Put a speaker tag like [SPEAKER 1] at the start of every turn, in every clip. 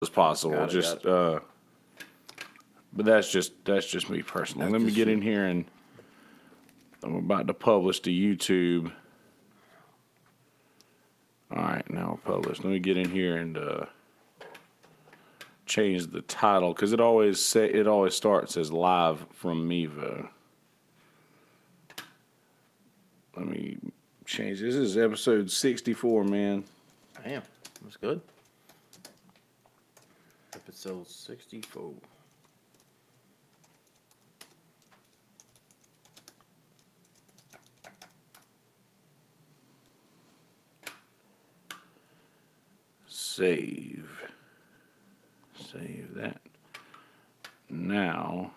[SPEAKER 1] as possible. But that's just me personally. Let me get in here, and I'm about to publish to YouTube. All right, now publish. Let me get in here and change the title because it always starts as live from Mevo. Let me change. This is episode 64, man.
[SPEAKER 2] Damn, that's good. Episode 64.
[SPEAKER 1] Save that. Now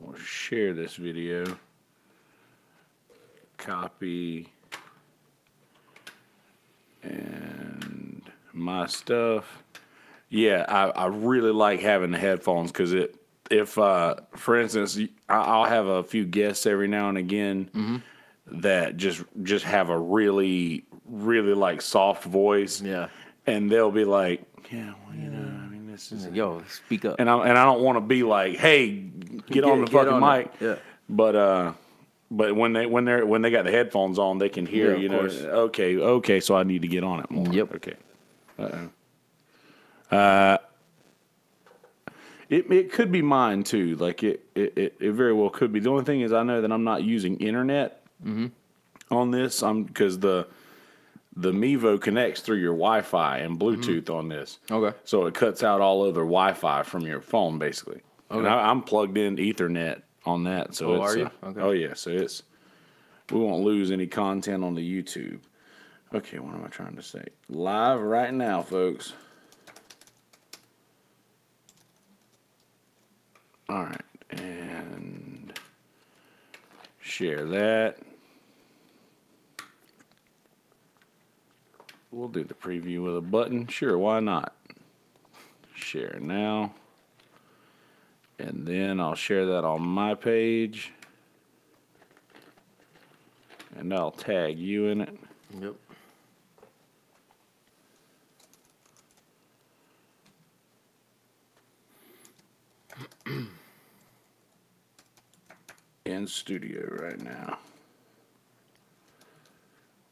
[SPEAKER 1] we'll share this video. Copy and my stuff. Yeah, I really like having the headphones because if for instance, I'll have a few guests every now and again that just have a really like soft voice.
[SPEAKER 2] Yeah.
[SPEAKER 1] And they'll be like, yeah, well, you know, I mean, this is...
[SPEAKER 2] Yo, speak up.
[SPEAKER 1] And I don't want to be like, hey, get on the fucking mic.
[SPEAKER 2] Yeah.
[SPEAKER 1] But when they got the headphones on, they can hear, you know, okay, so I need to get on it more.
[SPEAKER 2] Yep.
[SPEAKER 1] Okay. It could be mine, too. Like, it very well could be. The only thing is I know that I'm not using internet on this. Because the Mevo connects through your Wi-Fi and Bluetooth on this.
[SPEAKER 2] Okay.
[SPEAKER 1] So it cuts out all other Wi-Fi from your phone, basically. Okay. And I'm plugged in Ethernet on that. So
[SPEAKER 2] are you? Okay.
[SPEAKER 1] Oh, yeah. So we won't lose any content on the YouTube. Okay, what am I trying to say? Live right now, folks. All right. And share that. We'll do the preview with a button. Sure, why not? Share now. And then I'll share that on my page. And I'll tag you in it.
[SPEAKER 2] Yep.
[SPEAKER 1] In studio right now.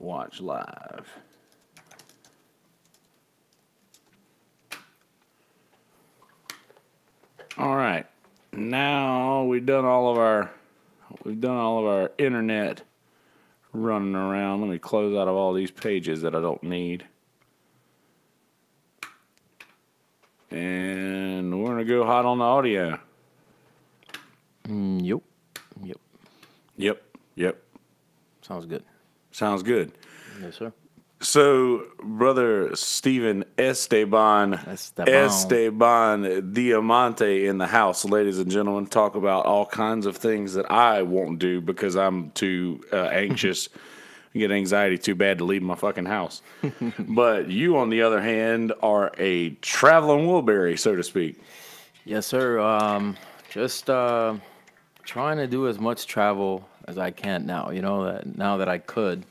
[SPEAKER 1] Watch live. All right, now we've done all of our internet running around. Let me close out of all these pages that I don't need, and we're gonna go hot on the audio. Yep.
[SPEAKER 2] Sounds good.
[SPEAKER 1] Sounds good.
[SPEAKER 2] Yes, sir.
[SPEAKER 1] So, brother Steven Esteban Diamante in the house, ladies and gentlemen, talk about all kinds of things that I won't do because I'm too anxious. I get anxiety too bad to leave my fucking house. But you, on the other hand, are a traveling Wilbury, so to speak.
[SPEAKER 2] Yes, sir. Just trying to do as much travel as I can now. You know, now that I could.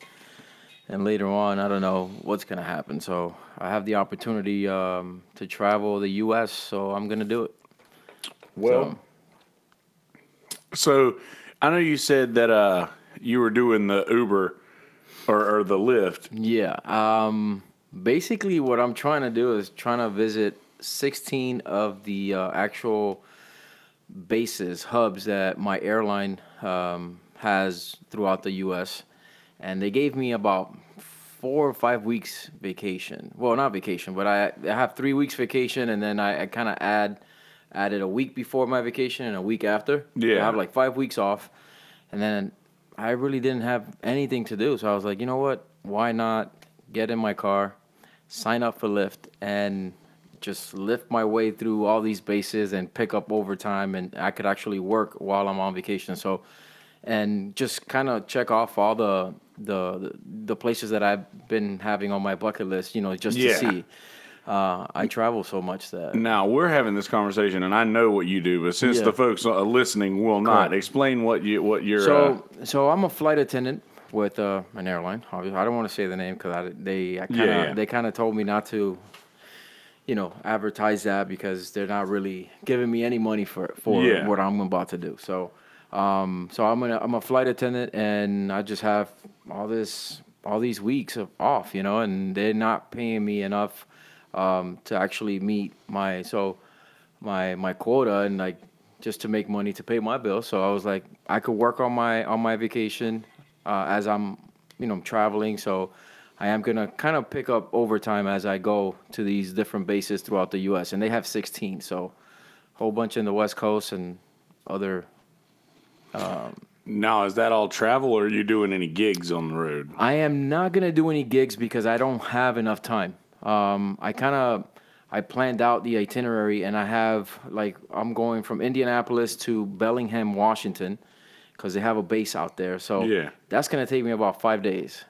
[SPEAKER 2] And later on, I don't know what's going to happen. So I have the opportunity to travel the U.S., so I'm going to do it.
[SPEAKER 1] Well, so I know you said that you were doing the Uber or the Lyft.
[SPEAKER 2] Yeah. Basically, what I'm trying to do is trying to visit 16 of the actual bases, hubs that my airline has throughout the U.S., and they gave me about 4 or 5 weeks vacation. Well, not vacation, but I have 3 weeks vacation, and then I kind of added a week before my vacation and a week after.
[SPEAKER 1] Yeah.
[SPEAKER 2] I have like 5 weeks off, and then I really didn't have anything to do. So I was like, you know what? Why not get in my car, sign up for Lyft, and just lift my way through all these bases and pick up overtime, and I could actually work while I'm on vacation. So, and just kind of check off all the places that I've been having on my bucket list, you know, just to see. I travel so much that...
[SPEAKER 1] Now, we're having this conversation, and I know what you do, but since the folks listening will not, explain what you're...
[SPEAKER 2] So I'm a flight attendant with an airline. I don't want to say the name because they kind of told me not to, advertise that because they're not really giving me any money for
[SPEAKER 1] Yeah.
[SPEAKER 2] what I'm about to do. So I'm a flight attendant, and I just have all these weeks of off, and they're not paying me enough to actually meet my quota and like just to make money to pay my bills. So I was like, I could work on my vacation as I'm traveling. So I am gonna kind of pick up overtime as I go to these different bases throughout the U.S. and they have 16, so whole bunch in the West Coast and other.
[SPEAKER 1] Now, is that all travel, or are you doing any gigs on the road?
[SPEAKER 2] I am not gonna do any gigs because I don't have enough time. I planned out the itinerary, and I have like I'm going from Indianapolis to Bellingham, Washington, because they have a base out there. So
[SPEAKER 1] Yeah.
[SPEAKER 2] that's gonna take me about 5 days,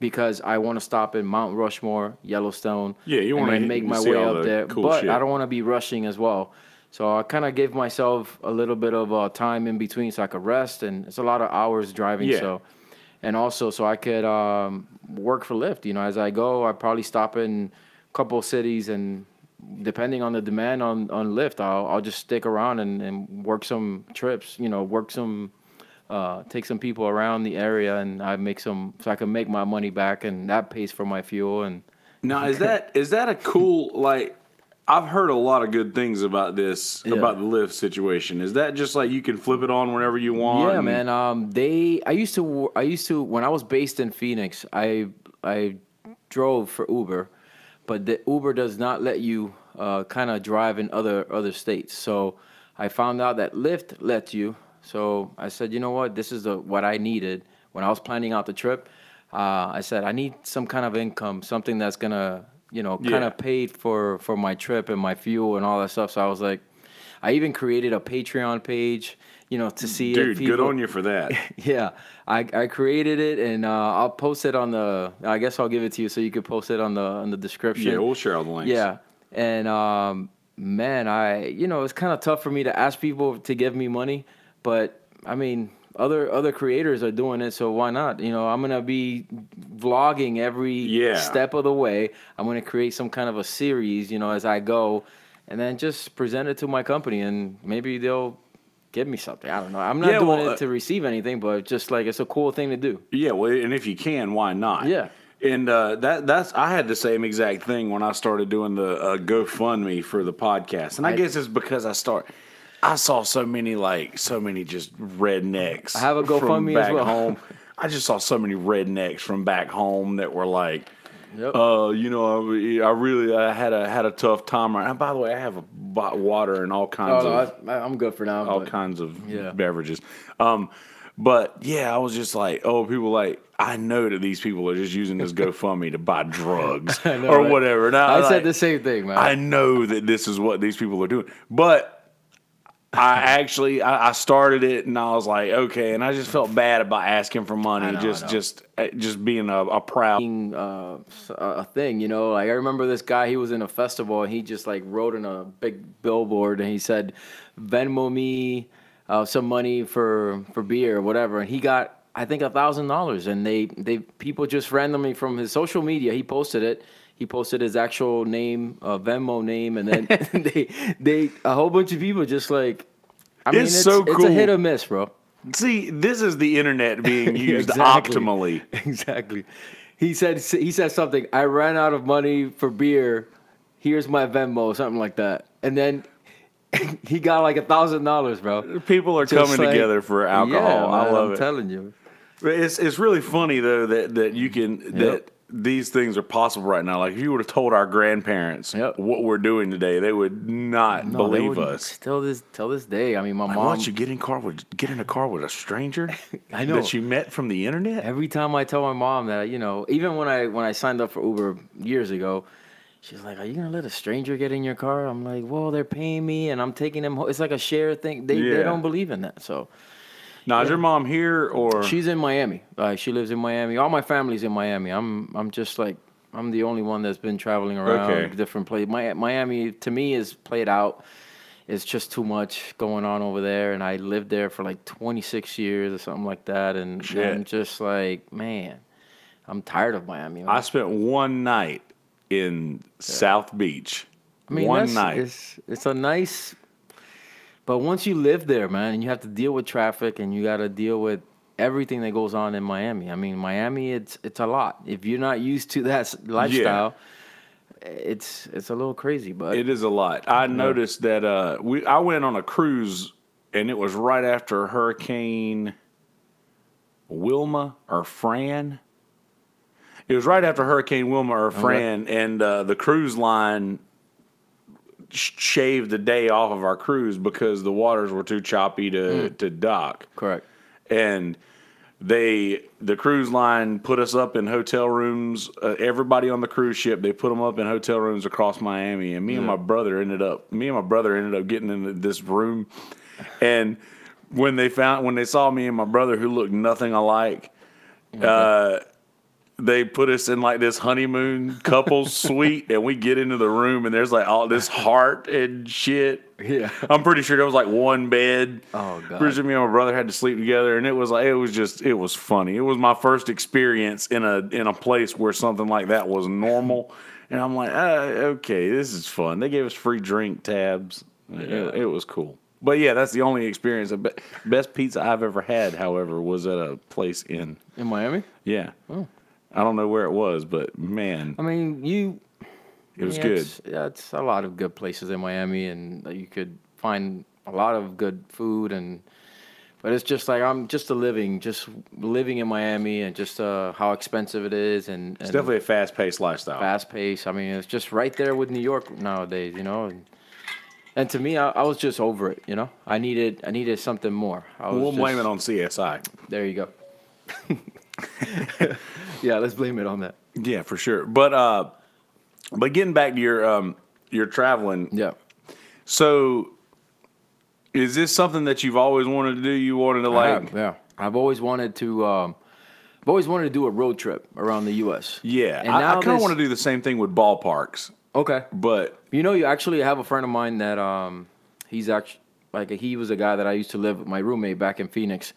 [SPEAKER 2] because I want to stop in Mount Rushmore, Yellowstone,
[SPEAKER 1] Yeah, you
[SPEAKER 2] and
[SPEAKER 1] wanna
[SPEAKER 2] then make my
[SPEAKER 1] see
[SPEAKER 2] way
[SPEAKER 1] all
[SPEAKER 2] up
[SPEAKER 1] the
[SPEAKER 2] there.
[SPEAKER 1] cool
[SPEAKER 2] But
[SPEAKER 1] shit.
[SPEAKER 2] I don't want to be rushing as well. So I kind of give myself a little bit of time in between so I could rest, and it's a lot of hours driving.
[SPEAKER 1] Yeah.
[SPEAKER 2] So, and also so I could work for Lyft. As I go, I probably stop in a couple of cities, and depending on the demand on Lyft, I'll just stick around and work some trips. Work some take some people around the area, and I make some so I can make my money back, and that pays for my fuel. And
[SPEAKER 1] Now, is that a cool, like, I've heard a lot of good things about this,
[SPEAKER 2] Yeah.
[SPEAKER 1] about the Lyft situation. Is that just like you can flip it on whenever you want?
[SPEAKER 2] yeah,
[SPEAKER 1] and-
[SPEAKER 2] man. I used to when I was based in Phoenix, I drove for Uber, but the Uber does not let you kind of drive in other states. So I found out that Lyft lets you. So I said, you know what, this is what I needed when I was planning out the trip. I said I need some kind of income, something that's gonna kind
[SPEAKER 1] Yeah.
[SPEAKER 2] of paid for my trip and my fuel and all that stuff. So I was like, I even created a Patreon page, to see if
[SPEAKER 1] Dude,
[SPEAKER 2] people.
[SPEAKER 1] good on you for that.
[SPEAKER 2] Yeah, I created it, and I'll post it on the. I guess I'll give it to you so you could post it on the description.
[SPEAKER 1] Yeah, we'll share all the links.
[SPEAKER 2] Yeah, and man, it's kind of tough for me to ask people to give me money, but I mean, other creators are doing it, so why not? I'm gonna be vlogging every
[SPEAKER 1] Yeah.
[SPEAKER 2] step of the way. I'm gonna create some kind of a series, as I go, and then just present it to my company, and maybe they'll give me something. I don't know. I'm not
[SPEAKER 1] Yeah,
[SPEAKER 2] doing
[SPEAKER 1] well,
[SPEAKER 2] it to receive anything, but just like it's a cool thing to do.
[SPEAKER 1] Yeah, well, and if you can, why not?
[SPEAKER 2] Yeah.
[SPEAKER 1] And that's I had the same exact thing when I started doing the GoFundMe for the podcast, and I guess it's because I saw so many just rednecks.
[SPEAKER 2] I have a
[SPEAKER 1] from
[SPEAKER 2] GoFundMe as
[SPEAKER 1] back
[SPEAKER 2] well.
[SPEAKER 1] home. I just saw so many rednecks from back home that were like,
[SPEAKER 2] Yep.
[SPEAKER 1] I had a tough time. And by the way, I have water and all kinds of
[SPEAKER 2] I'm good for now.
[SPEAKER 1] all
[SPEAKER 2] but-
[SPEAKER 1] kinds of
[SPEAKER 2] Yeah.
[SPEAKER 1] beverages. But yeah, I was just like, people like, I know that these people are just using this GoFundMe to buy drugs
[SPEAKER 2] I know,
[SPEAKER 1] or
[SPEAKER 2] right?
[SPEAKER 1] whatever. And
[SPEAKER 2] I
[SPEAKER 1] like,
[SPEAKER 2] said the same thing, man.
[SPEAKER 1] I know that this is what these people are doing, but I started it and I was like, okay, and I just felt bad about asking for money,
[SPEAKER 2] I know.
[SPEAKER 1] just being a proud.
[SPEAKER 2] A thing, like I remember this guy, he was in a festival and he just like wrote in a big billboard and he said, Venmo me some money for beer or whatever, and he got I think $1,000, and they people just randomly from his social media, he posted it. He posted his actual name, Venmo name, and then they a whole bunch of people just like, I mean,
[SPEAKER 1] It's so
[SPEAKER 2] it's a
[SPEAKER 1] cool.
[SPEAKER 2] hit or miss, bro.
[SPEAKER 1] See, this is the internet being used
[SPEAKER 2] Exactly.
[SPEAKER 1] optimally.
[SPEAKER 2] Exactly. He said something. I ran out of money for beer. Here's my Venmo, something like that. And then he got like $1,000, bro.
[SPEAKER 1] People are
[SPEAKER 2] Just
[SPEAKER 1] coming
[SPEAKER 2] like-
[SPEAKER 1] together for alcohol.
[SPEAKER 2] Yeah,
[SPEAKER 1] I
[SPEAKER 2] man,
[SPEAKER 1] love
[SPEAKER 2] I'm
[SPEAKER 1] it.
[SPEAKER 2] telling you.
[SPEAKER 1] It's really funny though that you can that these things are possible right now. Like if you would have told our grandparents
[SPEAKER 2] Yep.
[SPEAKER 1] what we're doing today, they would not
[SPEAKER 2] No, they
[SPEAKER 1] believe
[SPEAKER 2] wouldn't-
[SPEAKER 1] us.
[SPEAKER 2] Till this day. I mean, my
[SPEAKER 1] Like,
[SPEAKER 2] mom.
[SPEAKER 1] what, you get in a car with a stranger
[SPEAKER 2] I know.
[SPEAKER 1] that you met from the internet?
[SPEAKER 2] Every time I tell my mom that, even when I signed up for Uber years ago, she's like, "Are you gonna let a stranger get in your car?" I'm like, "Well, they're paying me, and I'm taking them. It's like a share thing. They
[SPEAKER 1] Yeah.
[SPEAKER 2] don't believe in that." So
[SPEAKER 1] Now, is your mom here or?
[SPEAKER 2] she's in Miami. She lives in Miami. All my family's in Miami. I'm just like I'm the only one that's been traveling around
[SPEAKER 1] Okay.
[SPEAKER 2] different places. Miami to me is played out. It's just too much going on over there, and I lived there for like 26 years or something like that, and
[SPEAKER 1] Shit.
[SPEAKER 2] I'm just like, man, I'm tired of Miami. Man.
[SPEAKER 1] I spent one night in South Beach,
[SPEAKER 2] I mean,
[SPEAKER 1] One night.
[SPEAKER 2] It's a nice, but once you live there, man, and you have to deal with traffic and you got to deal with everything that goes on in Miami. I mean, Miami, it's a lot. If you're not used to that lifestyle, it's a little crazy. But
[SPEAKER 1] It is a lot. I noticed that I went on a cruise, and it was right after Hurricane Wilma or Fran. It was right after Hurricane Wilma or Fran, and the cruise line shaved the day off of our cruise because the waters were too choppy to dock.
[SPEAKER 2] correct.
[SPEAKER 1] And the cruise line put us up in hotel rooms. Everybody on the cruise ship, they put them up in hotel rooms across Miami. And me and my brother ended up getting into this room. And when they saw me and my brother, who looked nothing alike, they put us in like this honeymoon couples suite, and we get into the room, and there's like all this heart and shit.
[SPEAKER 2] Yeah.
[SPEAKER 1] I'm pretty sure there was like one bed.
[SPEAKER 2] Oh, God.
[SPEAKER 1] Pretty sure me and my brother had to sleep together, and it was funny. It was my first experience in a place where something like that was normal, and I'm like, okay, this is fun. They gave us free drink tabs. It was cool. But yeah, that's the only experience. The best pizza I've ever had, however, was at a place in
[SPEAKER 2] Miami.
[SPEAKER 1] Yeah.
[SPEAKER 2] Oh.
[SPEAKER 1] I don't know where it was, but man,
[SPEAKER 2] I mean,
[SPEAKER 1] it was good.
[SPEAKER 2] It's a lot of good places in Miami, and you could find a lot of good food. But it's just like just living in Miami, and just how expensive it is, and
[SPEAKER 1] It's definitely a fast-paced lifestyle.
[SPEAKER 2] fast pace. I mean, it's just right there with New York nowadays, And to me, I was just over it, I needed something more.
[SPEAKER 1] We'll blame it on CSI.
[SPEAKER 2] There you go. Yeah, let's blame it on that.
[SPEAKER 1] Yeah, for sure. But getting back to your traveling.
[SPEAKER 2] Yeah.
[SPEAKER 1] So, is this something that you've always wanted to do? You wanted to like?
[SPEAKER 2] Yeah. I've always wanted to do a road trip around the U.S.
[SPEAKER 1] Yeah,
[SPEAKER 2] And
[SPEAKER 1] I
[SPEAKER 2] now
[SPEAKER 1] kind of want to do the same thing with ballparks.
[SPEAKER 2] Okay.
[SPEAKER 1] But
[SPEAKER 2] You actually have a friend of mine that he's actually he was a guy that I used to live with, my roommate back in Phoenix.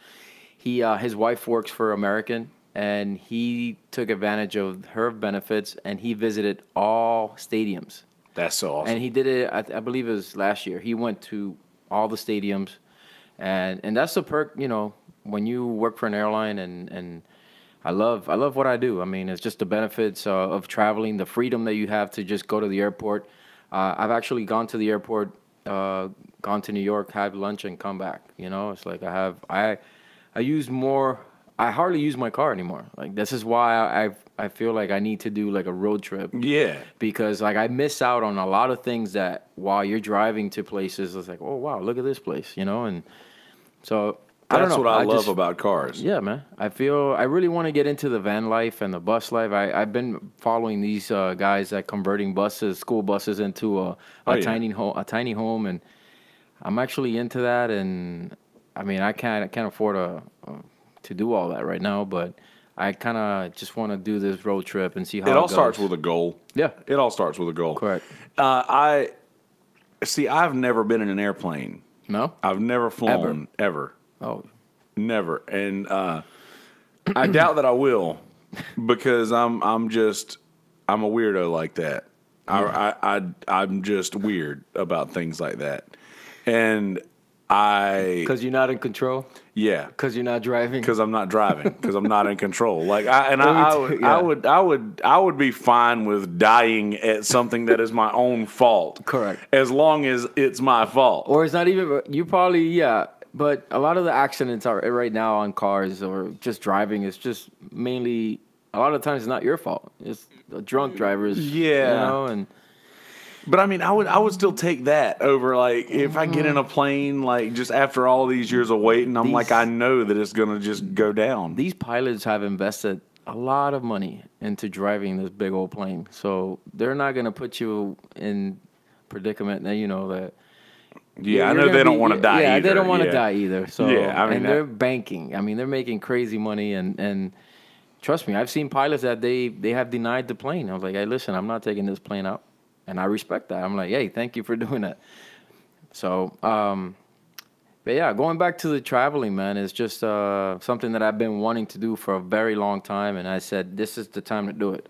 [SPEAKER 2] His wife works for American, and he took advantage of her benefits, and he visited all stadiums.
[SPEAKER 1] that's so awesome.
[SPEAKER 2] And he did it, I believe it was last year. He went to all the stadiums, and that's the perk, when you work for an airline, and I love what I do. I mean, it's just the benefits of traveling, the freedom that you have to just go to the airport. I've actually gone to the airport, gone to New York, have lunch, and come back. It's like I hardly use my car anymore. Like, this is why I feel like I need to do like a road trip.
[SPEAKER 1] Yeah.
[SPEAKER 2] Because like I miss out on a lot of things that while you're driving to places, it's like, oh wow, look at this place, and so I don't know.
[SPEAKER 1] That's what I love about cars.
[SPEAKER 2] Yeah, man. I really want to get into the van life and the bus life. I've been following these guys that converting school buses into a tiny home, and I'm actually into that. And I mean, I can't afford to do all that right now, but I kind of just want to do this road trip and see how it
[SPEAKER 1] all
[SPEAKER 2] goes.
[SPEAKER 1] starts with a goal.
[SPEAKER 2] Yeah.
[SPEAKER 1] It all starts with a goal.
[SPEAKER 2] Correct.
[SPEAKER 1] I've never been in an airplane.
[SPEAKER 2] No?
[SPEAKER 1] I've never flown ever.
[SPEAKER 2] Oh.
[SPEAKER 1] Never. And I doubt that I will, because I'm a weirdo like that. I'm just weird about things like that. And
[SPEAKER 2] Because you're not in control?
[SPEAKER 1] Yeah.
[SPEAKER 2] Because you're not driving?
[SPEAKER 1] Because I'm not driving. Because I'm not in control. I would be fine with dying at something that is my own fault.
[SPEAKER 2] Correct.
[SPEAKER 1] As long as it's my fault.
[SPEAKER 2] Or it's not even, you probably, yeah. But a lot of the accidents are right now on cars or just driving. It's just mainly, a lot of times it's not your fault. It's the drunk drivers.
[SPEAKER 1] Yeah. But I mean, I would still take that over, like, if I get in a plane, like, just after all these years of waiting, I know that it's going to just go down.
[SPEAKER 2] These pilots have invested a lot of money into driving this big old plane. So they're not going to put you in predicament that, that.
[SPEAKER 1] Yeah, I know they don't want to die either.
[SPEAKER 2] Yeah, they don't want to die either. So,
[SPEAKER 1] yeah, I mean,
[SPEAKER 2] they're banking. I mean, they're making crazy money. And trust me, I've seen pilots that they have denied the plane. I was like, hey, listen, I'm not taking this plane out. And I respect that. I'm like, hey, thank you for doing that. So, but yeah, going back to the traveling, man, is just something that I've been wanting to do for a very long time. And I said, this is the time to do it.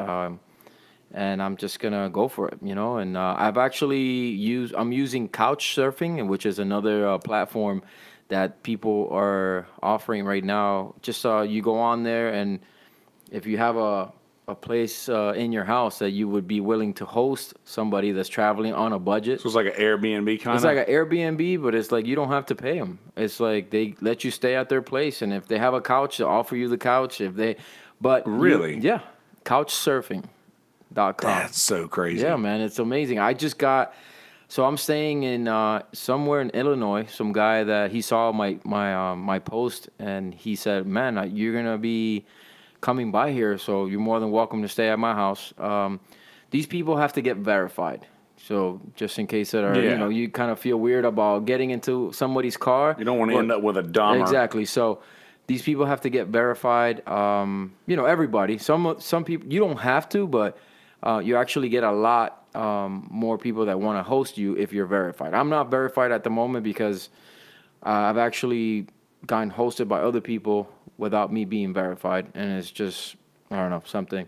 [SPEAKER 2] and I'm just gonna go for it, you know. And I'm using couch surfing, which is another platform that people are offering right now. Just you go on there, and if you have a place in your house that you would be willing to host somebody that's traveling on a budget.
[SPEAKER 1] So it's like an Airbnb kind
[SPEAKER 2] It's
[SPEAKER 1] of.
[SPEAKER 2] like an Airbnb, but it's like you don't have to pay them. It's like they let you stay at their place, and if they have a couch, they offer you the couch.
[SPEAKER 1] Really?
[SPEAKER 2] Yeah, couchsurfing.com.
[SPEAKER 1] That's so crazy.
[SPEAKER 2] Yeah, man, it's amazing. So I'm staying in somewhere in Illinois. Some guy that he saw my post, and he said, "Man, you're gonna be coming by here, so you're more than welcome to stay at my house." These people have to get verified. So just in case that you kind of feel weird about getting into somebody's car.
[SPEAKER 1] You don't want to end up with a Dahmer.
[SPEAKER 2] Exactly. So these people have to get verified. Everybody. Some people you don't have to, but you actually get a lot more people that want to host you if you're verified. I'm not verified at the moment because I've actually gotten hosted by other people without me being verified, and it's just, I don't know, something.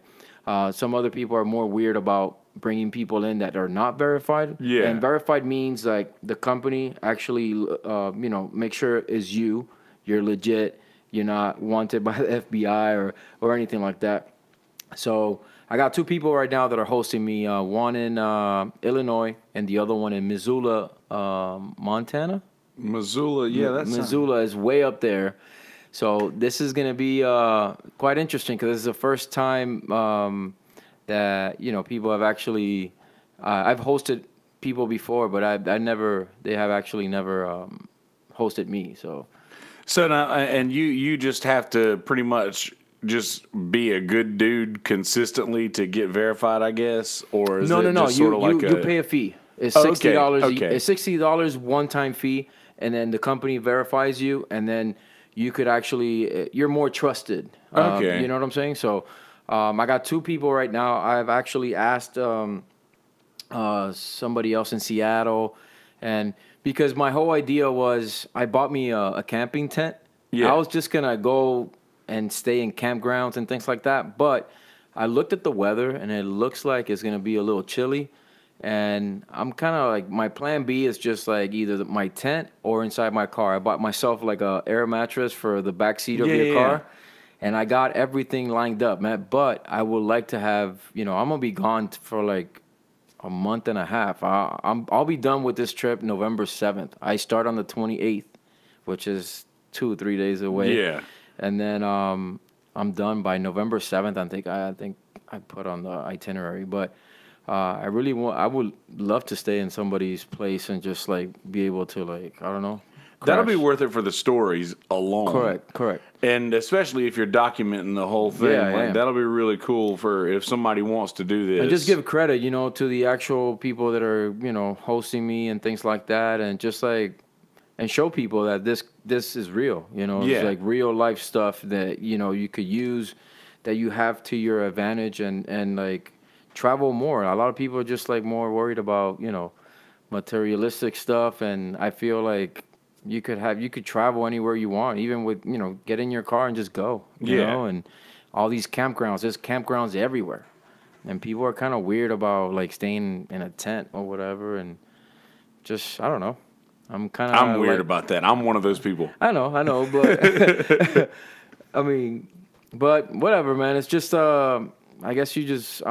[SPEAKER 2] Some other people are more weird about bringing people in that are not verified.
[SPEAKER 1] Yeah.
[SPEAKER 2] And verified means like the company actually, make sure is you're legit, you're not wanted by the FBI or anything like that. So I got two people right now that are hosting me, one in Illinois and the other one in Missoula, Montana.
[SPEAKER 1] Missoula, yeah, that's
[SPEAKER 2] Missoula is way up there. So this is going to be quite interesting because this is the first time that people have actually. I've hosted people before, but they have actually never hosted me. So
[SPEAKER 1] now, and you just have to pretty much just be a good dude consistently to get verified, I guess, or is
[SPEAKER 2] no.
[SPEAKER 1] just sort of like
[SPEAKER 2] you pay a fee. It's $60. Okay. It's $60 one-time fee, and then the company verifies you, and then you could actually you're more trusted.
[SPEAKER 1] Okay.
[SPEAKER 2] You know what I'm saying? So I got two people right now. I've actually asked somebody else in Seattle, and because my whole idea was I bought me a camping tent.
[SPEAKER 1] Yeah.
[SPEAKER 2] I was just gonna go and stay in campgrounds and things like that, but I looked at the weather and it looks like it's gonna be a little chilly. And I'm kind of like, my plan B is just like either my tent or inside my car. I bought myself like a air mattress for the back seat of your car. And I got everything lined up, man. But I would like to have, I'm going to be gone for like a month and a half. I'll be done with this trip November 7th. I start on the 28th, which is 2 or 3 days away.
[SPEAKER 1] Yeah.
[SPEAKER 2] And then I'm done by November 7th. I think I put on the itinerary. But I would love to stay in somebody's place and just like be able to like, I don't know.
[SPEAKER 1] That'll be worth it for the stories alone.
[SPEAKER 2] Correct.
[SPEAKER 1] And especially if you're documenting the whole thing, that'll be really cool for if somebody wants to do this.
[SPEAKER 2] And just give credit, to the actual people that are, hosting me and things like that, and just like, and show people that this is real, It's like real life stuff that, you could use, that you have to your advantage, and like, travel more. A lot of people are just like more worried about, materialistic stuff, and I feel like you could travel anywhere you want, even with, get in your car and just go, you know, and all these campgrounds, there's campgrounds everywhere. And people are kind of weird about like staying in a tent or whatever, and just, I don't know. I'm
[SPEAKER 1] weird about that. I'm one of those people.
[SPEAKER 2] I know, but I mean, but whatever, man. It's just I guess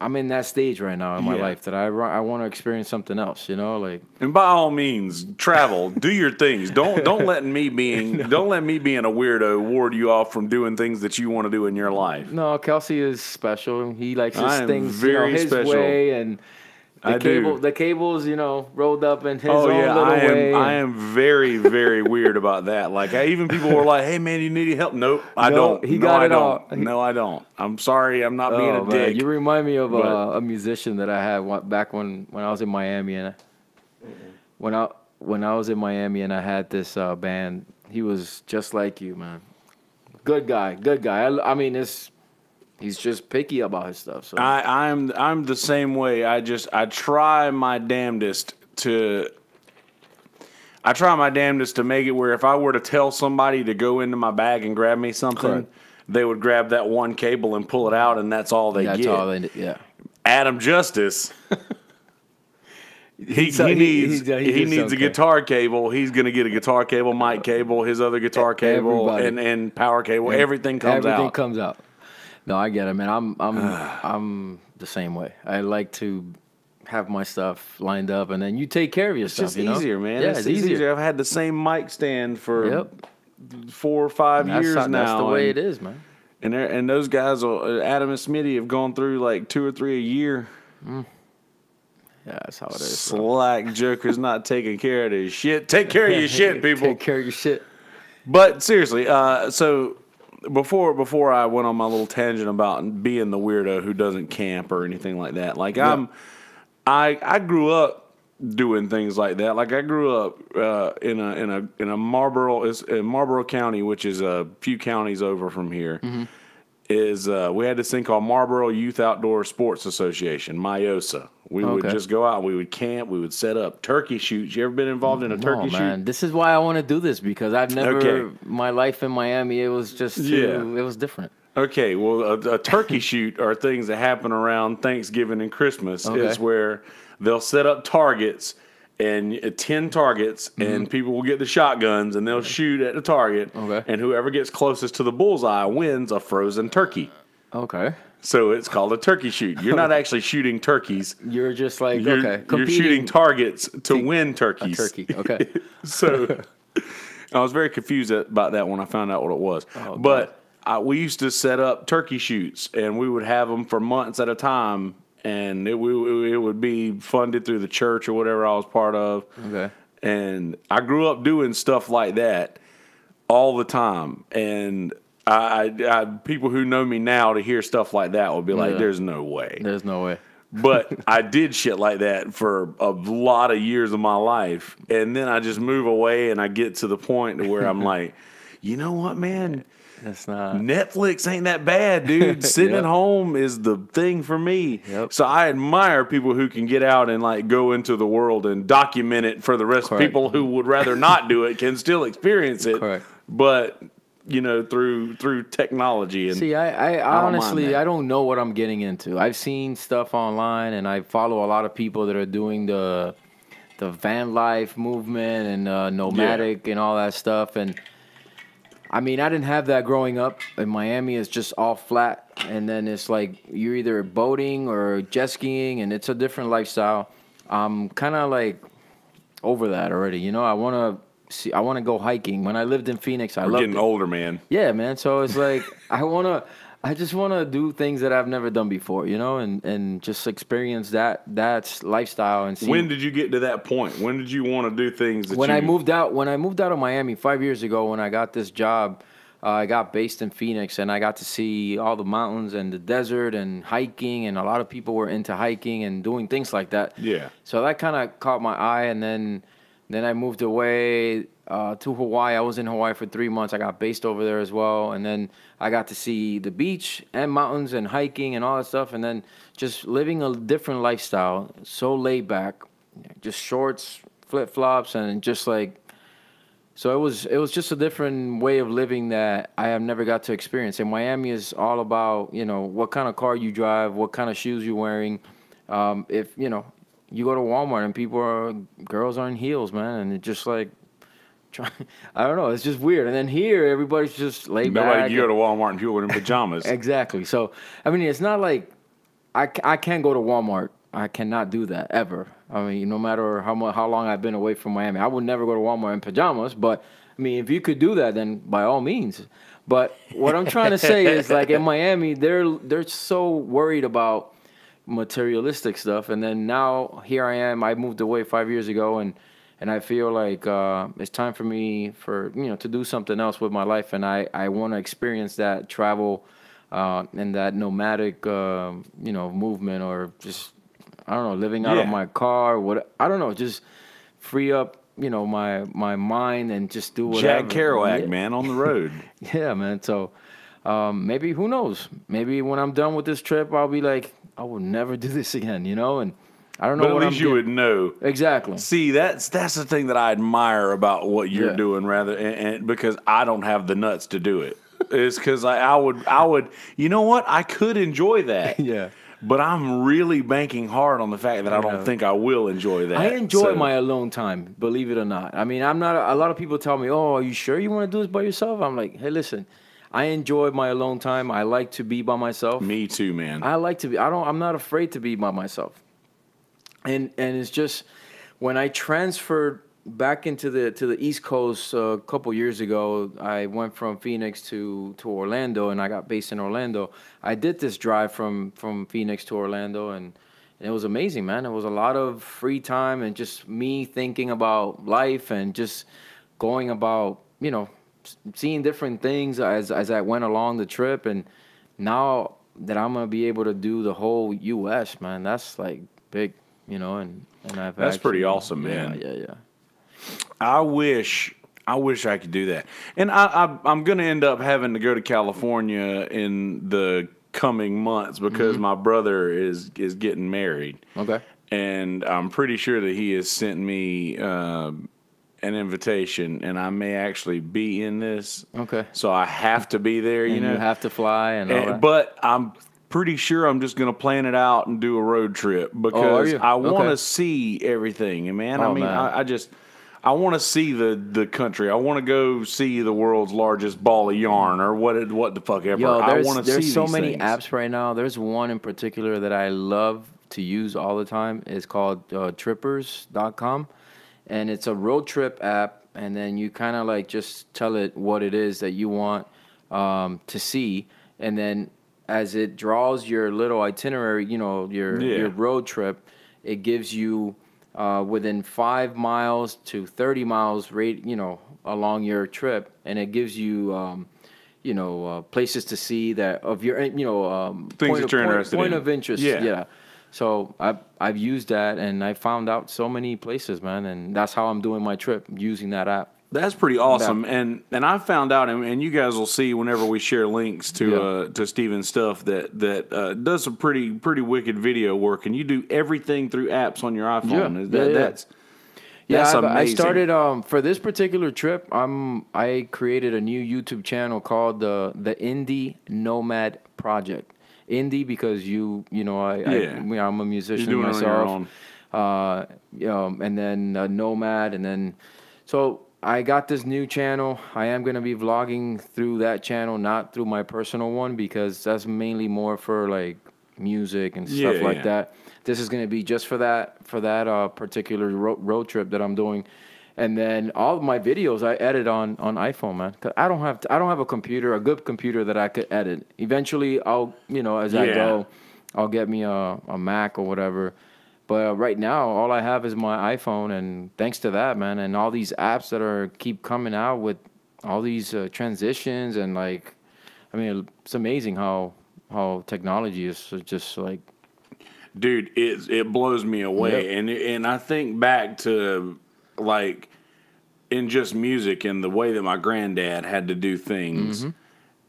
[SPEAKER 2] I'm in that stage right now in my life that I want to experience something else, like.
[SPEAKER 1] And by all means, travel, do your things. Don't let me being a weirdo ward you off from doing things that you want to do in your life.
[SPEAKER 2] No, Kelsey is special. He likes his things his
[SPEAKER 1] special.
[SPEAKER 2] way, and the cables, rolled up in his own little way.
[SPEAKER 1] I am very, very weird about that. Like, even people were like, "Hey, man, you need help?" Nope, I don't.
[SPEAKER 2] He got it all.
[SPEAKER 1] No, I don't. I'm sorry, I'm not being a dick.
[SPEAKER 2] You remind me of a musician that I had back when I was in Miami, and when I was in Miami and I had this band. He was just like you, man. Good guy. I mean, he's just picky about his stuff. So
[SPEAKER 1] I'm the same way. I try my damnedest to make it where if I were to tell somebody to go into my bag and grab me something, they would grab that one cable and pull it out, and that's all they get.
[SPEAKER 2] That's all they. Yeah.
[SPEAKER 1] Adam Justice. He needs a guitar cable. He's gonna get a guitar cable, mic cable, his other guitar cable, and power cable. Everything comes out.
[SPEAKER 2] Everything comes out. No, I get it, man. I'm the same way. I like to have my stuff lined up, and then you take care of your stuff.
[SPEAKER 1] It's just easier, man.
[SPEAKER 2] Yeah, it's easier.
[SPEAKER 1] I've had the same mic stand for 4 or 5 years now.
[SPEAKER 2] That's the way it is, man.
[SPEAKER 1] And those guys, Adam and Smitty, have gone through like 2 or 3 a year.
[SPEAKER 2] Yeah, that's how it is.
[SPEAKER 1] Slack jokers not taking care of their shit. Take care of your shit, people.
[SPEAKER 2] Take care of your shit.
[SPEAKER 1] But seriously, so before I went on my little tangent about being the weirdo who doesn't camp or anything like that, like I grew up doing things like that. Like I grew up in a Marlboro, in Marlboro County, which is a few counties over from here. Mm-hmm. We had this thing called Marlboro Youth Outdoor Sports Association, MIOSA. We would just go out, we would camp, we would set up turkey shoots. You ever been involved in a turkey shoot? Man,
[SPEAKER 2] this is why I want to do this, because I've never, my life in Miami, it was just it was different.
[SPEAKER 1] Okay, well, a turkey shoot are things that happen around Thanksgiving and Christmas. Is where they'll set up targets, and 10 targets, and people will get the shotguns, and they'll shoot at the target, and whoever gets closest to the bullseye wins a frozen turkey.
[SPEAKER 2] Okay.
[SPEAKER 1] So it's called a turkey shoot. You're not actually shooting turkeys.
[SPEAKER 2] You're just like,
[SPEAKER 1] you're shooting targets to win turkeys.
[SPEAKER 2] A turkey, okay.
[SPEAKER 1] So I was very confused about that when I found out what it was. Oh, but we used to set up turkey shoots, and we would have them for months at a time, and it would be funded through the church or whatever I was part of.
[SPEAKER 2] Okay.
[SPEAKER 1] And I grew up doing stuff like that all the time, and I people who know me now to hear stuff like that will be like, "There's no way."
[SPEAKER 2] There's no way.
[SPEAKER 1] But I did shit like that for a lot of years of my life, and then I just move away, and I get to the point to where I'm like, you know what, man?
[SPEAKER 2] That's not
[SPEAKER 1] Netflix ain't that bad, dude. Sitting at home is the thing for me.
[SPEAKER 2] Yep.
[SPEAKER 1] So I admire people who can get out and like go into the world and document it for the rest.
[SPEAKER 2] Correct.
[SPEAKER 1] People who would rather not do it can still experience it.
[SPEAKER 2] Correct.
[SPEAKER 1] But through technology. And
[SPEAKER 2] see, I honestly, I don't know what I'm getting into. I've seen stuff online, and I follow a lot of people that are doing the van life movement and nomadic and all that stuff. And I mean, I didn't have that growing up. In Miami, it's just all flat, and then it's like you're either boating or jet skiing, and it's a different lifestyle. I'm kind of like over that already. I want to go hiking. When I lived in Phoenix,
[SPEAKER 1] We're getting older, man.
[SPEAKER 2] Yeah, man. So it's like I just want to do things that I've never done before, and just experience that lifestyle and see.
[SPEAKER 1] When did you get to that point? When did you want to do things that
[SPEAKER 2] I moved out of Miami 5 years ago, when I got this job, I got based in Phoenix, and I got to see all the mountains and the desert and hiking, and a lot of people were into hiking and doing things like that.
[SPEAKER 1] Yeah.
[SPEAKER 2] So that kind of caught my eye, and then I moved away to Hawaii. I was in Hawaii for 3 months. I got based over there as well. And then I got to see the beach and mountains and hiking and all that stuff. And then just living a different lifestyle, so laid back, just shorts, flip-flops, and just like, so it was just a different way of living that I have never got to experience. And Miami is all about, what kind of car you drive, what kind of shoes you're wearing. If, you go to Walmart and girls are in heels, man, and it's just like, I don't know, it's just weird. And then here, everybody's just laid back.
[SPEAKER 1] You go to Walmart and people are in pajamas.
[SPEAKER 2] Exactly. So, I mean, it's not like I can't go to Walmart. I cannot do that ever. I mean, no matter how long I've been away from Miami, I would never go to Walmart in pajamas. But I mean, if you could do that, then by all means. But what I'm trying to say is, like, in Miami, they're so worried about materialistic stuff, and then now here I am. I moved away 5 years ago, and I feel like it's time for me to do something else with my life, and I want to experience that travel and that nomadic movement, or just, I don't know, living out of my car. I don't know, just free up my mind and just do whatever.
[SPEAKER 1] Jack Kerouac, man, on the road.
[SPEAKER 2] Yeah, man. So maybe, who knows? Maybe when I'm done with this trip, I'll be like, I will never do this again, and I don't know.
[SPEAKER 1] But at least you would know.
[SPEAKER 2] Exactly.
[SPEAKER 1] See, that's the thing that I admire about what you're doing, rather, and because I don't have the nuts to do it. It's because I would. You know what? I could enjoy that.
[SPEAKER 2] Yeah.
[SPEAKER 1] But I'm really banking hard on the fact that I don't think I will enjoy that.
[SPEAKER 2] I enjoy my alone time, believe it or not. I mean, I'm not. A lot of people tell me, "Oh, are you sure you want to do this by yourself?" I'm like, "Hey, listen, I enjoy my alone time. I like to be by myself.
[SPEAKER 1] Me too, man.
[SPEAKER 2] I like to be. I don't. I'm not afraid to be by myself. And it's just when I transferred back into the East Coast a couple years ago, I went from Phoenix to Orlando, and I got based in Orlando. I did this drive from Phoenix to Orlando, and it was amazing, man. It was a lot of free time and just me thinking about life and just going about, seeing different things as I went along the trip. And now that I'm gonna be able to do the whole U.S., man, that's like big, and
[SPEAKER 1] That's pretty awesome, man.
[SPEAKER 2] Yeah.
[SPEAKER 1] I wish I could do that. And I'm going to end up having to go to California in the coming months because my brother is getting married.
[SPEAKER 2] Okay.
[SPEAKER 1] And I'm pretty sure that he has sent me an invitation, and I may actually be in this.
[SPEAKER 2] Okay.
[SPEAKER 1] So I have to be there,
[SPEAKER 2] You have to fly and all that.
[SPEAKER 1] But I'm pretty sure I'm just going to plan it out and do a road trip because I want to see everything. And man, I want to see the country. I want to go see the world's largest ball of yarn or what the fuck ever. I want to see
[SPEAKER 2] there's so
[SPEAKER 1] these
[SPEAKER 2] many
[SPEAKER 1] things.
[SPEAKER 2] apps right now. There's one in particular that I love to use all the time. It's called trippers.com, and it's a road trip app. And then you kind of like just tell it what it is that you want to see, and then as it draws your little itinerary, your road trip, it gives you within 5 miles to 30 miles along your trip, and it gives you places to see that of your
[SPEAKER 1] Things that you're interested
[SPEAKER 2] point
[SPEAKER 1] in.
[SPEAKER 2] of interest. Yeah. So I've used that, and I found out so many places, man, and that's how I'm doing my trip, using that app.
[SPEAKER 1] That's pretty awesome, and I found out, and you guys will see whenever we share links to Steven's stuff that does some pretty wicked video work, and you do everything through apps on your iPhone. That's amazing.
[SPEAKER 2] I started for this particular trip. I created a new YouTube channel called the Indie Nomad Project. Indie because I'm a musician
[SPEAKER 1] You're doing
[SPEAKER 2] myself,
[SPEAKER 1] it on your own.
[SPEAKER 2] and then Nomad, and then so. I got this new channel. I am going to be vlogging through that channel, not through my personal one, because that's mainly more for like music and stuff like that. This is going to be just for that particular road trip that I'm doing. And then all of my videos I edit on iPhone, man. 'Cause I don't have a good computer that I could edit. Eventually I'll, as I go, I'll get me a Mac or whatever. But right now, all I have is my iPhone, and thanks to that, man, and all these apps that keep coming out with all these transitions, and it's amazing how technology is just like.
[SPEAKER 1] Dude, it blows me away, and I think back to like in just music and the way that my granddad had to do things,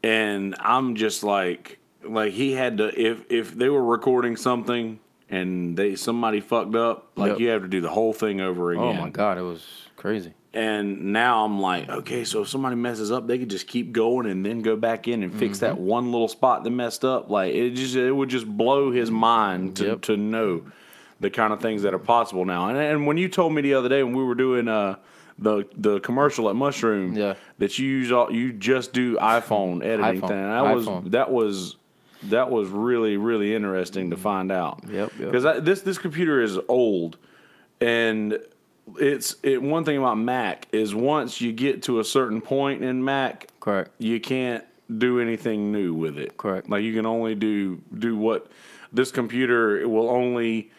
[SPEAKER 1] and I'm just like he had to if they were recording something. And somebody fucked up, you have to do the whole thing over again.
[SPEAKER 2] Oh my God, it was crazy.
[SPEAKER 1] And now I'm like, okay, so if somebody messes up, they could just keep going and then go back in and fix that one little spot that messed up. Like it would just blow his mind to know the kind of things that are possible now. And when you told me the other day when we were doing the commercial at Mushroom, that you just do iPhone editing thing. That was really, really interesting to find out.
[SPEAKER 2] Yep.
[SPEAKER 1] Because this computer is old, and one thing about Mac is once you get to a certain point in Mac,
[SPEAKER 2] correct,
[SPEAKER 1] you can't do anything new with it.
[SPEAKER 2] Correct.
[SPEAKER 1] Like you can only do what this computer will only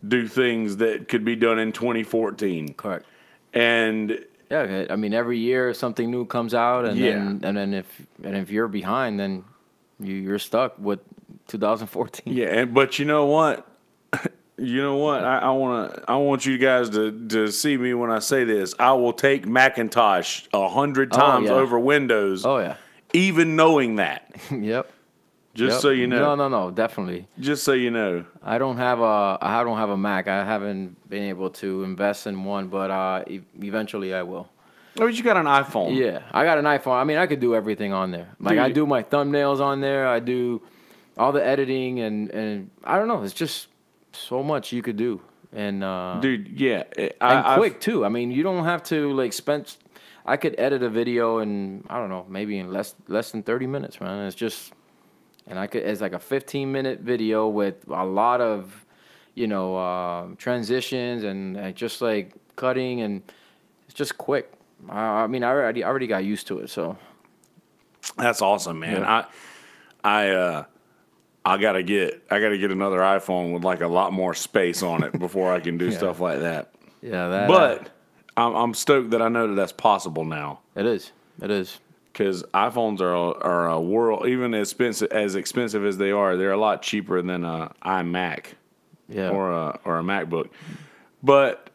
[SPEAKER 1] do things that could be done in 2014.
[SPEAKER 2] Correct.
[SPEAKER 1] And
[SPEAKER 2] yeah, I mean every year something new comes out, and then if you're behind, then you're stuck with 2014.
[SPEAKER 1] Yeah, but you know what? I want you guys to see me when I say this. I will take Macintosh 100 times over Windows.
[SPEAKER 2] Oh yeah.
[SPEAKER 1] Even knowing that.
[SPEAKER 2] Yep.
[SPEAKER 1] So you know.
[SPEAKER 2] No, definitely.
[SPEAKER 1] Just so you know.
[SPEAKER 2] I don't have a Mac. I haven't been able to invest in one, but eventually I will.
[SPEAKER 1] Oh, but you got an iPhone.
[SPEAKER 2] Yeah, I got an iPhone. I mean, I could do everything on there. Like I do my thumbnails on there. I do all the editing and I don't know. It's just so much you could do, and
[SPEAKER 1] Dude, yeah,
[SPEAKER 2] and quick too. I mean, you don't have to like spend. I could edit a video in I don't know, maybe in less than 30 minutes, man. It's just, and it's like a 15-minute video with a lot of, transitions and just like cutting, and it's just quick. I mean, I already got used to it, so.
[SPEAKER 1] That's awesome, man.
[SPEAKER 2] Yeah.
[SPEAKER 1] I gotta get another iPhone with like a lot more space on it before I can do
[SPEAKER 2] Yeah.
[SPEAKER 1] stuff like that.
[SPEAKER 2] Yeah, that.
[SPEAKER 1] But I'm stoked that I know that that's possible now.
[SPEAKER 2] It is. It is.
[SPEAKER 1] Because iPhones are a world, even as expensive as they are, they're a lot cheaper than an iMac
[SPEAKER 2] Yeah.
[SPEAKER 1] or a MacBook. But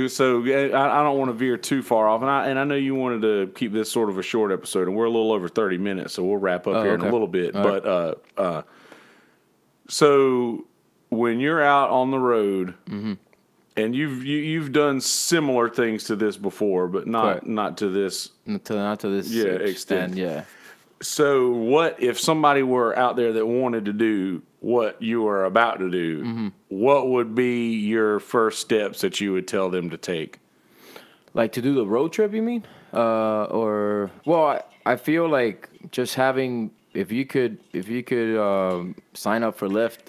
[SPEAKER 1] so I don't want to veer too far off, and I know you wanted to keep this sort of a short episode, and we're a little over 30 minutes, so we'll wrap up here in a little bit.
[SPEAKER 2] All
[SPEAKER 1] but so when you're out on the road, and you've done similar things to this before, but not to this.
[SPEAKER 2] Not to this
[SPEAKER 1] extent.
[SPEAKER 2] Yeah.
[SPEAKER 1] So what if somebody were out there that wanted to do what you are about to do? What would be your first steps that you would tell them to take?
[SPEAKER 2] Like to do the road trip, you mean? I feel like just having if you could sign up for Lyft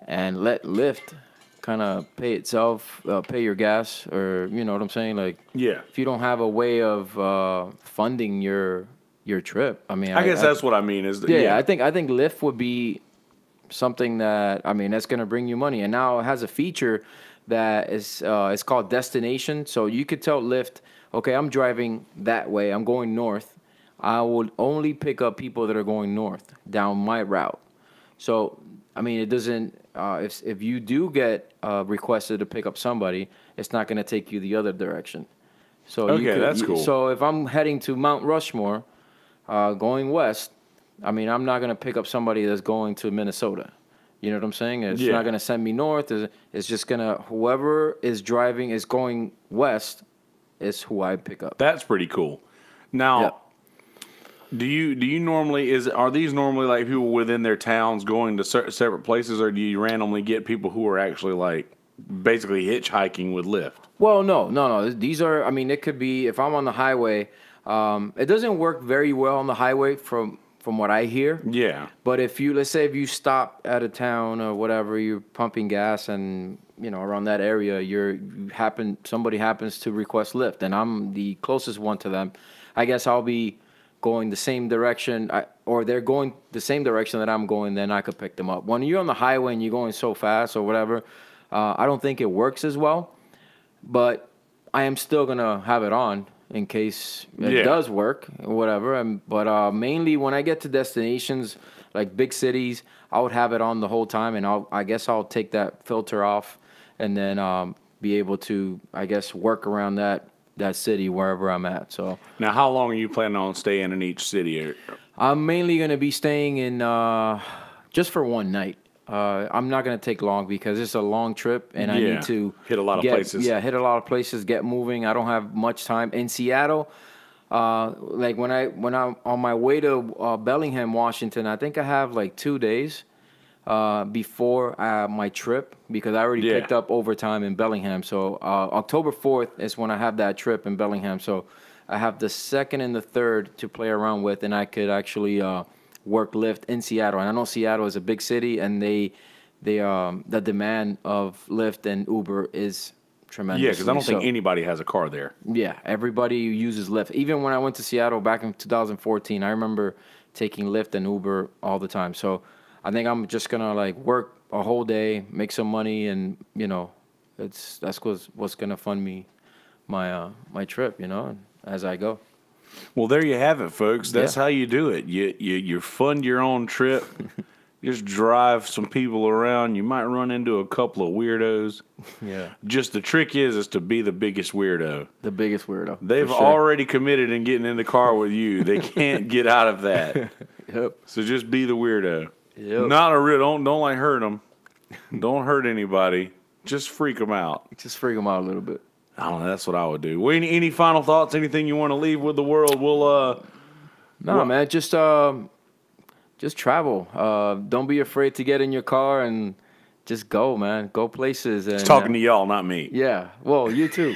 [SPEAKER 2] and let Lyft kind of pay itself, pay your gas, or you know what I'm saying? Like,
[SPEAKER 1] Yeah.
[SPEAKER 2] if you don't have a way of funding your trip, I mean,
[SPEAKER 1] I guess that's what I mean.
[SPEAKER 2] I think Lyft would be something that that's going to bring you money, and now it has a feature that is it's called destination. So you could tell Lyft, okay, I'm driving that way, I'm going north. I would only pick up people that are going north down my route. So I mean, it doesn't. If you do get requested to pick up somebody, it's not going to take you the other direction. So
[SPEAKER 1] that's cool.
[SPEAKER 2] So if I'm heading to Mount Rushmore, going west, I mean, I'm not going to pick up somebody that's going to Minnesota. You know what I'm saying? It's not going to send me north. It's just going to, whoever is driving is going west is who I pick up.
[SPEAKER 1] That's pretty cool. Now, do you normally, are these normally like people within their towns going to separate places, or do you randomly get people who are actually like basically hitchhiking with Lyft?
[SPEAKER 2] Well, no. These are, I mean, it could be, if I'm on the highway, it doesn't work very well on the highway from what I hear.
[SPEAKER 1] Yeah.
[SPEAKER 2] But let's say if you stop at a town or whatever, you're pumping gas and, around that area, somebody happens to request Lyft and I'm the closest one to them, I guess I'll be going the same direction, or they're going the same direction that I'm going, then I could pick them up. When you're on the highway and you're going so fast or whatever, I don't think it works as well, but I am still going to have it on in case it does work or whatever. But mainly when I get to destinations like big cities, I would have it on the whole time, and I guess I'll take that filter off and then be able to, I guess, work around that city wherever I'm at. So
[SPEAKER 1] now, how long are you planning on staying in each city?
[SPEAKER 2] I'm mainly going to be staying in just for one night. I'm not going to take long because it's a long trip and I need to
[SPEAKER 1] hit a lot of places.
[SPEAKER 2] Yeah, hit a lot of places, get moving. I don't have much time. In Seattle, like when I'm on my way to Bellingham, Washington, I think I have like 2 days before my trip because I already picked up overtime in Bellingham. So October 4th is when I have that trip in Bellingham. So I have the 2nd and the 3rd to play around with, and I could actually work Lyft in Seattle. And I know Seattle is a big city, and the demand of Lyft and Uber is tremendous.
[SPEAKER 1] Yeah, because I don't think anybody has a car there.
[SPEAKER 2] Yeah, everybody uses Lyft. Even when I went to Seattle back in 2014, I remember taking Lyft and Uber all the time. So I think I'm just gonna like work a whole day, make some money, and that's what's gonna fund me my trip, as I go.
[SPEAKER 1] Well, there you have it, folks. That's how you do it. You fund your own trip. Just drive some people around. You might run into a couple of weirdos.
[SPEAKER 2] Yeah.
[SPEAKER 1] Just the trick is to be the biggest weirdo.
[SPEAKER 2] The biggest weirdo.
[SPEAKER 1] They've already committed in getting in the car with you. They can't get out of that.
[SPEAKER 2] Yep.
[SPEAKER 1] So just be the weirdo.
[SPEAKER 2] Yep.
[SPEAKER 1] Not a real. Don't like hurt them. Don't hurt anybody. Just freak them out.
[SPEAKER 2] Just freak them out a little bit.
[SPEAKER 1] I don't know. That's what I would do. Well, any final thoughts? Anything you want to leave with the world? We'll
[SPEAKER 2] man. Just just travel. Don't be afraid to get in your car and just go, man. Go places. And
[SPEAKER 1] He's talking to y'all, not me.
[SPEAKER 2] yeah, well, you too.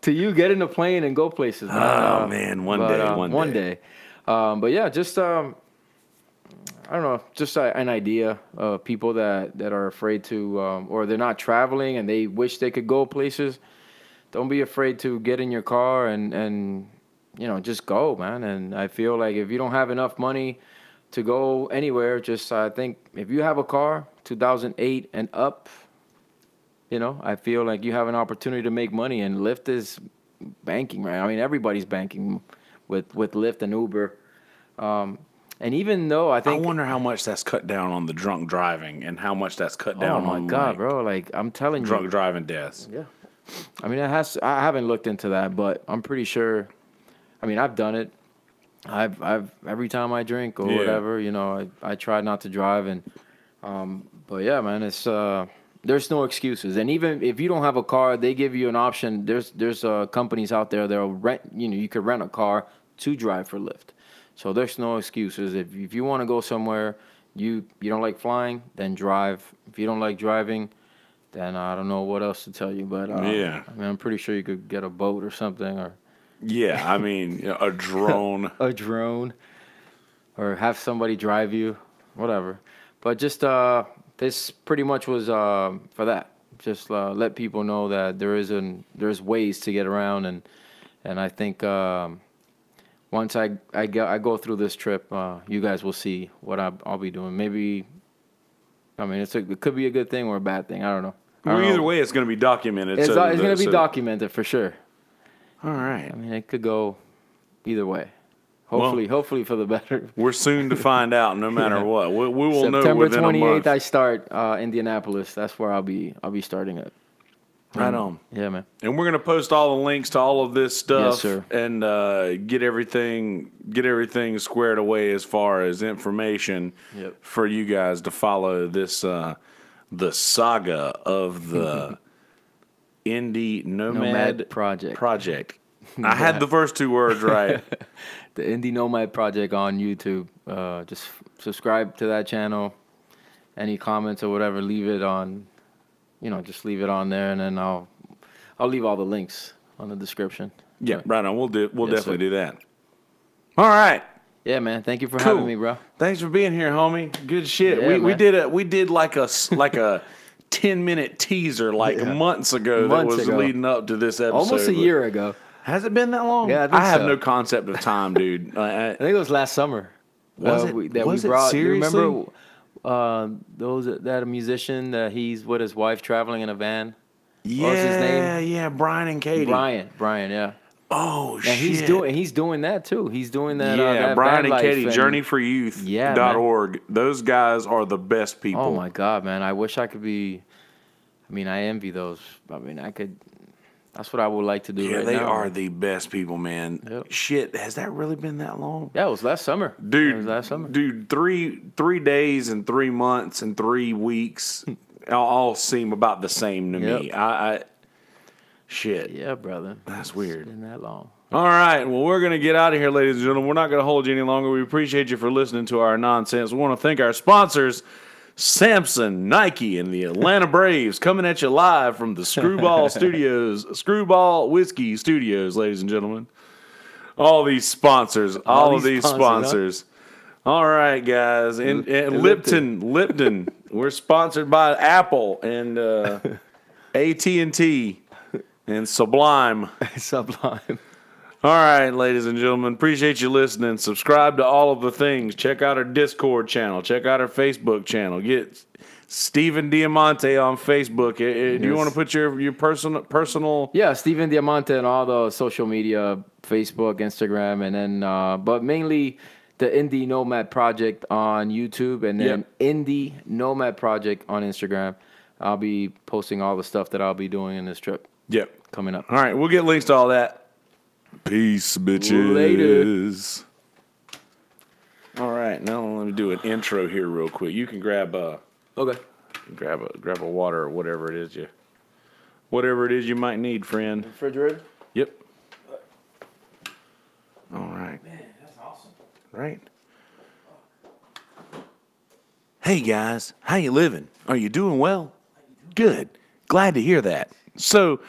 [SPEAKER 2] To you, get in the plane and go places, man.
[SPEAKER 1] Oh man, one day.
[SPEAKER 2] But yeah, just I don't know, just an idea of people that are afraid to, or they're not traveling and they wish they could go places. Don't be afraid to get in your car and just go, man. And I feel like if you don't have enough money to go anywhere, just I think if you have a car, 2008 and up, I feel like you have an opportunity to make money. And Lyft is banking, right? I mean, everybody's banking with Lyft and Uber. And even though I
[SPEAKER 1] I
[SPEAKER 2] think,
[SPEAKER 1] wonder how much that's cut down on the drunk driving and how much that's cut down
[SPEAKER 2] oh my
[SPEAKER 1] on
[SPEAKER 2] God,
[SPEAKER 1] like,
[SPEAKER 2] bro, like I'm telling you,
[SPEAKER 1] drunk driving deaths.
[SPEAKER 2] yeah. I mean, I haven't looked into that, but I'm pretty sure. I mean, I've done it. I've every time I drink or
[SPEAKER 1] Yeah.
[SPEAKER 2] whatever, I try not to drive, and but yeah, man, it's there's no excuses. And even if you don't have a car, they give you an option. There's companies out there that'll rent. You could rent a car to drive for Lyft. So there's no excuses. If you want to go somewhere, you don't like flying, then drive. If you don't like driving, then I don't know what else to tell you. But
[SPEAKER 1] Yeah.
[SPEAKER 2] I mean, I'm pretty sure you could get a boat or something, or
[SPEAKER 1] Yeah, I mean, a drone.
[SPEAKER 2] a drone, or have somebody drive you, whatever. But just this pretty much was for that. Just let people know that there's ways to get around, and I think once I go through this trip, you guys will see what I'll be doing. Maybe, I mean, it could be a good thing or a bad thing. I don't know.
[SPEAKER 1] Well, either way, it's going to be documented.
[SPEAKER 2] It's going to be documented for sure.
[SPEAKER 1] All right.
[SPEAKER 2] I mean, it could go either way. Hopefully for the better.
[SPEAKER 1] We're soon to find out. No matter what, we will know
[SPEAKER 2] September
[SPEAKER 1] within a
[SPEAKER 2] 28th,
[SPEAKER 1] month.
[SPEAKER 2] I start Indianapolis. That's where I'll be starting it.
[SPEAKER 1] Right on.
[SPEAKER 2] Yeah, man.
[SPEAKER 1] And we're gonna post all the links to all of this stuff,
[SPEAKER 2] Yes, sir.
[SPEAKER 1] and get everything squared away as far as information for you guys to follow this the saga of the Indie Nomad
[SPEAKER 2] Project.
[SPEAKER 1] I had the first two words right.
[SPEAKER 2] The Indie Nomad Project on YouTube. Just subscribe to that channel. Any comments or whatever, leave it on. Just leave it on there, and then I'll leave all the links on the description.
[SPEAKER 1] Yeah, right on. We'll definitely
[SPEAKER 2] sir.
[SPEAKER 1] do that. All right.
[SPEAKER 2] Yeah, man. Thank you for
[SPEAKER 1] Cool.
[SPEAKER 2] having me, bro.
[SPEAKER 1] Thanks for being here, homie. Good shit.
[SPEAKER 2] Yeah,
[SPEAKER 1] We did like a 10-minute teaser months ago that was leading up to this episode.
[SPEAKER 2] Almost a year ago.
[SPEAKER 1] Has it been that long?
[SPEAKER 2] Yeah, I think
[SPEAKER 1] have
[SPEAKER 2] so.
[SPEAKER 1] no concept of time, dude.
[SPEAKER 2] I think it was last summer.
[SPEAKER 1] Was it?
[SPEAKER 2] We
[SPEAKER 1] Was it
[SPEAKER 2] brought,
[SPEAKER 1] seriously?
[SPEAKER 2] You remember that a musician that he's with his wife traveling in a van?
[SPEAKER 1] Yeah,
[SPEAKER 2] What was his name?
[SPEAKER 1] yeah, Brian and Katie.
[SPEAKER 2] Brian, yeah.
[SPEAKER 1] Oh shit.
[SPEAKER 2] And he's doing that too. He's doing that.
[SPEAKER 1] Yeah,
[SPEAKER 2] that
[SPEAKER 1] Brian
[SPEAKER 2] van
[SPEAKER 1] and
[SPEAKER 2] life
[SPEAKER 1] Katie,
[SPEAKER 2] and-
[SPEAKER 1] journeyforyouth.org. Those guys are the best people.
[SPEAKER 2] Oh my God, man! I wish I could be. I mean, I envy those. I mean, I could. That's what I would like to do.
[SPEAKER 1] Yeah,
[SPEAKER 2] right
[SPEAKER 1] they
[SPEAKER 2] now.
[SPEAKER 1] are the best people, man.
[SPEAKER 2] Yep.
[SPEAKER 1] Shit, has that really been that long?
[SPEAKER 2] Yeah, it was last summer.
[SPEAKER 1] Dude,
[SPEAKER 2] It was last summer.
[SPEAKER 1] Dude, 3 days and 3 months and 3 weeks all seem about the same to me. Shit.
[SPEAKER 2] Yeah, brother.
[SPEAKER 1] That's weird.
[SPEAKER 2] It's been that long.
[SPEAKER 1] All right, well, we're going to get out of here, ladies and gentlemen. We're not going to hold you any longer. We appreciate you for listening to our nonsense. We want to thank our sponsors, Samson, Nike, and the Atlanta Braves, coming at you live from the Screwball Studios, Screwball Whiskey Studios, ladies and gentlemen. All these sponsors, all of these sponsors. All right, guys. And Lipton. We're sponsored by Apple and AT&T and Sublime.
[SPEAKER 2] Sublime.
[SPEAKER 1] All right, ladies and gentlemen, appreciate you listening. Subscribe to all of the things. Check out our Discord channel. Check out our Facebook channel. Get Steven Diamante on Facebook. Do you want to put your personal?
[SPEAKER 2] Yeah, Steven Diamante and all the social media, Facebook, Instagram, and then but mainly the Indie Nomad Project on YouTube, and then Indie Nomad Project on Instagram. I'll be posting all the stuff that I'll be doing in this trip.
[SPEAKER 1] Yep.
[SPEAKER 2] Coming up.
[SPEAKER 1] All right, we'll get links to all that. Peace, bitches.
[SPEAKER 2] Later.
[SPEAKER 1] All right, now let me do an intro here real quick. You can grab
[SPEAKER 2] Okay.
[SPEAKER 1] grab a water or whatever it is you might need, friend.
[SPEAKER 2] Refrigerator?
[SPEAKER 1] Yep. All right.
[SPEAKER 2] Man, that's awesome.
[SPEAKER 1] Right. Hey guys, how you living? Are you doing well? Good. Glad to hear that. So,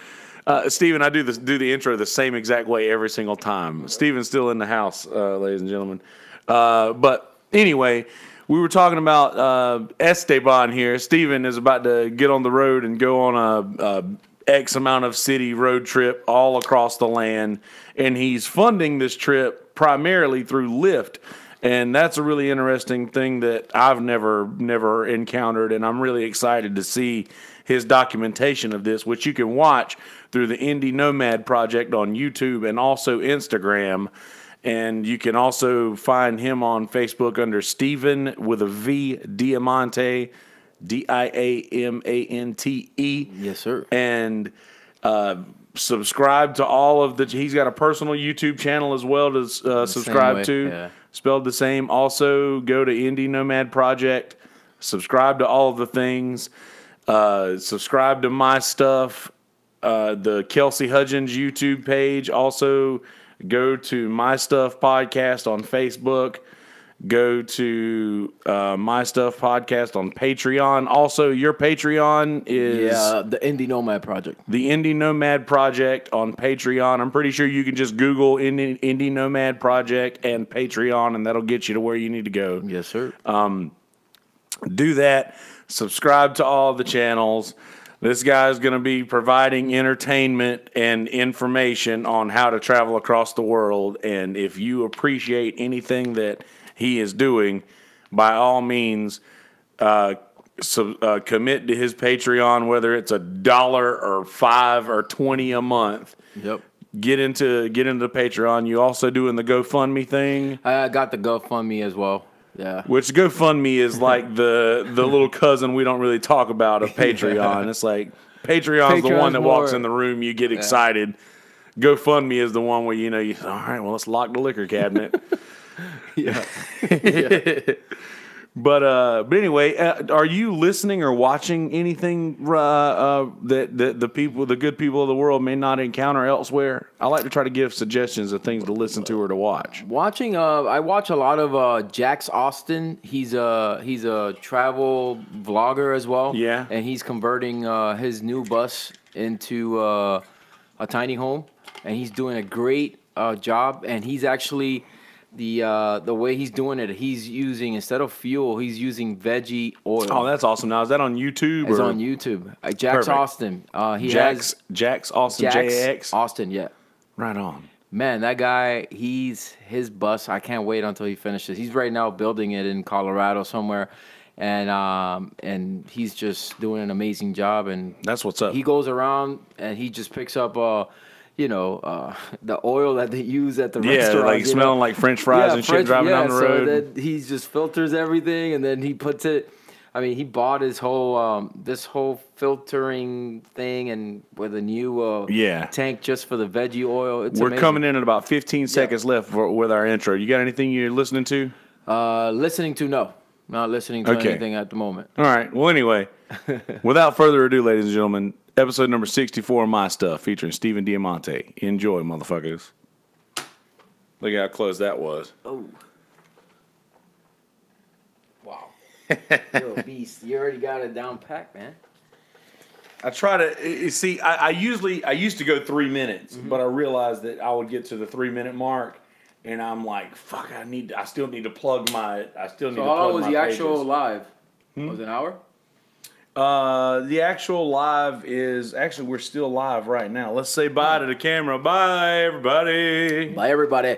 [SPEAKER 1] Steven, I do the intro the same exact way every single time. Steven's still in the house, ladies and gentlemen. But anyway, we were talking about Esteban here. Steven is about to get on the road and go on a X amount of city road trip all across the land, and he's funding this trip primarily through Lyft. And that's a really interesting thing that I've never encountered, and I'm really excited to see his documentation of this, which you can watch through the Indie Nomad Project on YouTube and also Instagram. And you can also find him on Facebook under Steven with a V Diamante, Diamante.
[SPEAKER 2] Yes, sir.
[SPEAKER 1] And subscribe to all of the. He's got a personal YouTube channel as well to subscribe to.
[SPEAKER 2] Yeah.
[SPEAKER 1] Spelled the same. Also, go to Indie Nomad Project. Subscribe to all of the things. Subscribe to my stuff. The Kelsey Hudgens YouTube page. Also, go to My Stuff Podcast on Facebook. Go to My Stuff Podcast on Patreon. Also, your Patreon is...
[SPEAKER 2] the Indie Nomad Project.
[SPEAKER 1] The Indie Nomad Project on Patreon. I'm pretty sure you can just Google Indie Nomad Project and Patreon, and that'll get you to where you need to go.
[SPEAKER 2] Yes, sir.
[SPEAKER 1] Do that. Subscribe to all the channels. This guy's going to be providing entertainment and information on how to travel across the world. And if you appreciate anything that he is doing, by all means, commit to his Patreon, whether it's $1 or $5 or $20 a month.
[SPEAKER 2] Yep.
[SPEAKER 1] Get into the Patreon. You also doing the GoFundMe thing?
[SPEAKER 2] I got the GoFundMe as well. Yeah.
[SPEAKER 1] Which GoFundMe is like the little cousin we don't really talk about of Patreon. It's like Patreon's the one that walks in the room, you get excited. GoFundMe is the one where you all right, well, let's lock the liquor cabinet.
[SPEAKER 2] Yeah.
[SPEAKER 1] But anyway, are you listening or watching anything that the good people of the world may not encounter elsewhere? I like to try to give suggestions of things to listen to or to watch.
[SPEAKER 2] Watching, I watch a lot of Jax Austin. He's a travel vlogger as well.
[SPEAKER 1] Yeah.
[SPEAKER 2] And he's converting his new bus into a tiny home, and he's doing a great job. And he's actually the way he's doing it, he's using, instead of fuel, he's using veggie oil.
[SPEAKER 1] Oh, that's awesome. Now, is that on YouTube?
[SPEAKER 2] It's on YouTube. Jax
[SPEAKER 1] Perfect.
[SPEAKER 2] Austin.
[SPEAKER 1] Jax Austin, J-A-X?
[SPEAKER 2] Austin, yeah.
[SPEAKER 1] Right on.
[SPEAKER 2] Man, that guy, his bus, I can't wait until he finishes. He's right now building it in Colorado somewhere, and he's just doing an amazing job. And
[SPEAKER 1] that's what's up.
[SPEAKER 2] He goes around and he just picks up the oil that they use at the restaurant.
[SPEAKER 1] Yeah, like smelling like French fries and shit driving down the road.
[SPEAKER 2] So then he just filters everything, and then he puts it. I mean, he bought his whole this whole filtering thing, and with a new tank just for the veggie oil. It's
[SPEAKER 1] We're
[SPEAKER 2] amazing.
[SPEAKER 1] coming in at about 15 seconds left with our intro. You got anything you're listening to?
[SPEAKER 2] Listening to no, not listening to anything at the moment.
[SPEAKER 1] All right. Well, anyway, without further ado, ladies and gentlemen. Episode number 64 of My Stuff, featuring Steven Diamante. Enjoy, motherfuckers. Look at how close that was.
[SPEAKER 2] Oh. Wow. You're a beast. You already got it down packed, man.
[SPEAKER 1] I try to, see, I used to go 3 minutes, but I realized that I would get to the 3 minute mark, and I'm like, fuck, I still need to plug my,
[SPEAKER 2] So how long was the actual live? Was it an hour?
[SPEAKER 1] The actual live is actually we're still live right now. Let's say bye to the camera. Bye everybody.
[SPEAKER 2] Bye everybody.